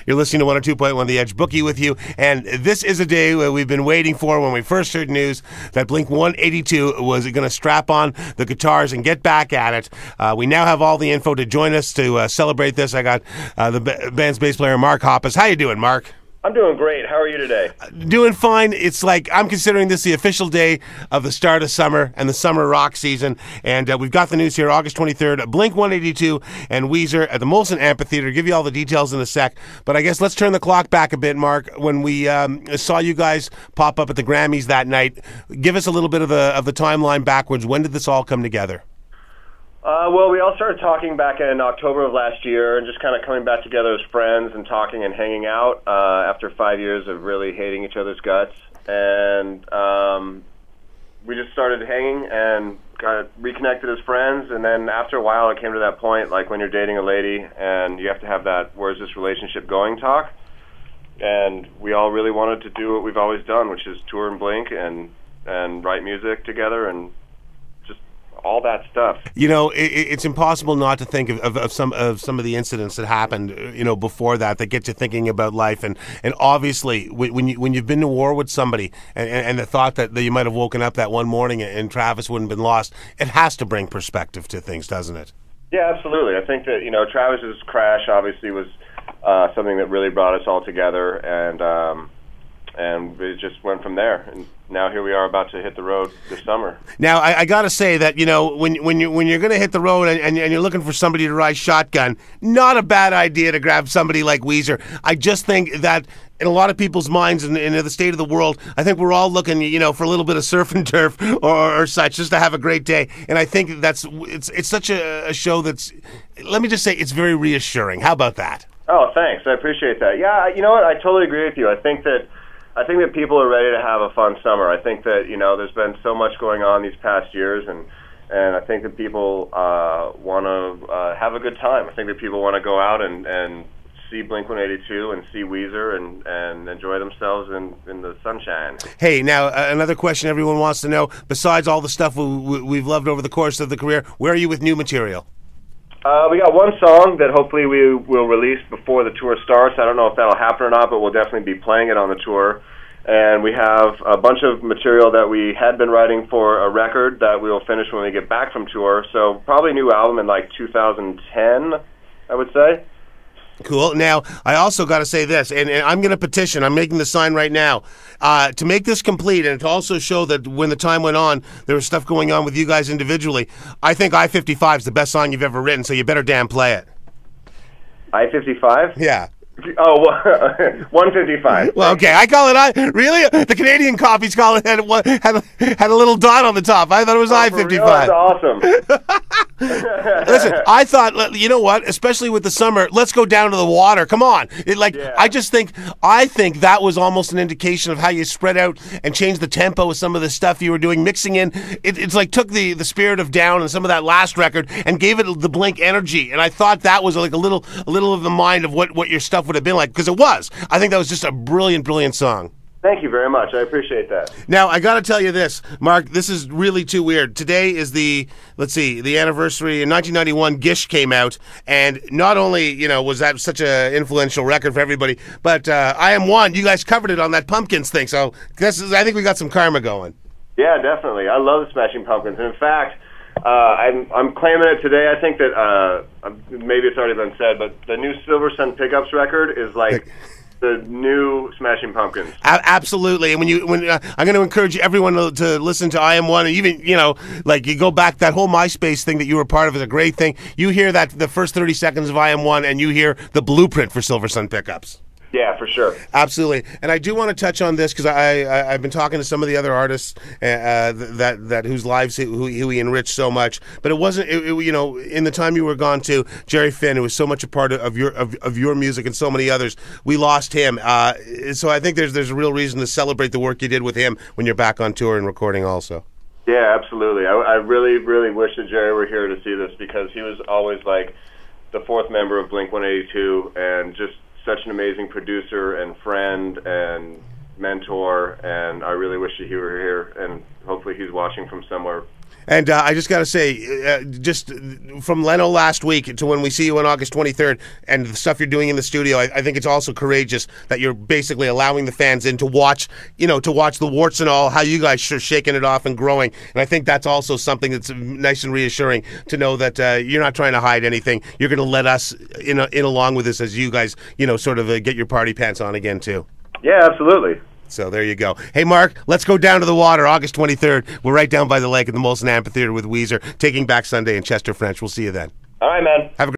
You're listening to 102.1 The Edge. Bookie with you. And this is a day where we've been waiting for when we first heard news that Blink-182 was going to strap on the guitars and get back at it. We now have all the info to join us to celebrate this. I got the band's bass player, Mark Hoppus. How you doing, Mark? I'm doing great. How are you today? Doing fine. It's like I'm considering this the official day of the start of summer and the summer rock season. And we've got the news here, August 23rd, Blink-182 and Weezer at the Molson Amphitheater. Give you all the details in a sec. But I guess let's turn the clock back a bit, Mark. When we saw you guys pop up at the Grammys that night, give us a little bit of the timeline backwards. When did this all come together? Well, we all started talking back in October of last year and just kind of coming back together as friends and talking and hanging out after 5 years of really hating each other's guts. And we just started hanging and got reconnected as friends. And then after a while, it came to that point, like when you're dating a lady and you have to have that, where's this relationship going talk. And we all really wanted to do what we've always done, which is tour and Blink and write music together and all that stuff. You know, it's impossible not to think of some of the incidents that happened, before that get you thinking about life. And obviously, when you've been to war with somebody and the thought that you might have woken up that one morning and Travis wouldn't have been lost, it has to bring perspective to things, doesn't it? Yeah, absolutely. I think that, Travis's crash obviously was something that really brought us all together, and it just went from there. And now here we are about to hit the road this summer. Now, I got to say that, when you're going to hit the road and you're looking for somebody to ride shotgun, not a bad idea to grab somebody like Weezer. I just think that in a lot of people's minds and in the state of the world, I think we're all looking, for a little bit of surf and turf or such, just to have a great day. And I think it's such a show that's, let me just say, it's very reassuring. How about that? Oh, thanks. I appreciate that. Yeah, you know what? I totally agree with you. I think that people are ready to have a fun summer. I think that, there's been so much going on these past years, and I think that people want to have a good time. I think that people want to go out and see Blink-182 and see Weezer and enjoy themselves in the sunshine. Hey, now, another question everyone wants to know, besides all the stuff we've loved over the course of the career, where are you with new material? We got one song that hopefully we will release before the tour starts. I don't know if that'll happen or not, but we'll definitely be playing it on the tour. And we have a bunch of material that we had been writing for a record that we will finish when we get back from tour. So probably a new album in like 2010, I would say. Cool. Now, I also got to say this, and I'm going to petition, I'm making the sign right now, to make this complete and to also show that when the time went on, there was stuff going on with you guys individually. I think I-55 is the best song you've ever written, so you better damn play it. I-55? Yeah. Oh, 155. Well, okay, I call it really. The Canadian copies call it had a little dot on the top. I thought it was I-55. That's awesome. Listen, I thought, you know what? Especially with the summer, let's go down to the water. Come on, Yeah. I think that was almost an indication of how you spread out and changed the tempo of some of the stuff you were doing, mixing in. It's like took the spirit of Down and some of that last record and gave it the Blink energy. And I thought that was like a little of the mind of what your stuff would have been like, because it was. I think that was just a brilliant song. Thank you very much. I appreciate that. Now, I got to tell you this, Mark, this is really too weird. Today is the anniversary. In 1991, Gish came out, and not only, was that such an influential record for everybody, but I Am One, you guys covered it on that Pumpkins thing, so I think we got some karma going. Yeah, definitely. I love the Smashing Pumpkins. And in fact, I'm claiming it today. I think that maybe it's already been said, but the new Silver Sun Pickups record is like the new Smashing Pumpkins. Absolutely. And when I'm going to encourage everyone to listen to I Am One, and even you go back, that whole MySpace thing that you were part of is a great thing. You hear that the first 30 seconds of I Am One, and you hear the blueprint for Silver Sun Pickups. Yeah, for sure. Absolutely. And I do want to touch on this because I've been talking to some of the other artists that whose lives who he enriched so much. But it wasn't, in the time you were gone to Jerry Finn, who was so much a part of your music and so many others. We lost him. So I think there's a real reason to celebrate the work you did with him when you're back on tour and recording also. Yeah, absolutely. I really, really wish that Jerry were here to see this, because he was always like the fourth member of Blink-182 and just such an amazing producer and friend, and mentor, and I really wish he were here, and hopefully he's watching from somewhere. And I just got to say, just from Leno last week to when we see you on August 23rd and the stuff you're doing in the studio, I think it's also courageous that you're basically allowing the fans in to watch, to watch the warts and all, how you guys are shaking it off and growing. And I think that's also something that's nice and reassuring to know that you're not trying to hide anything. You're going to let us in along with this as you guys, sort of get your party pants on again, too. Yeah, absolutely. So there you go. Hey, Mark, let's go down to the water August 23rd. We're right down by the lake at the Molson Amphitheater with Weezer, Taking Back Sunday in Chester French. We'll see you then. All right, man. Have a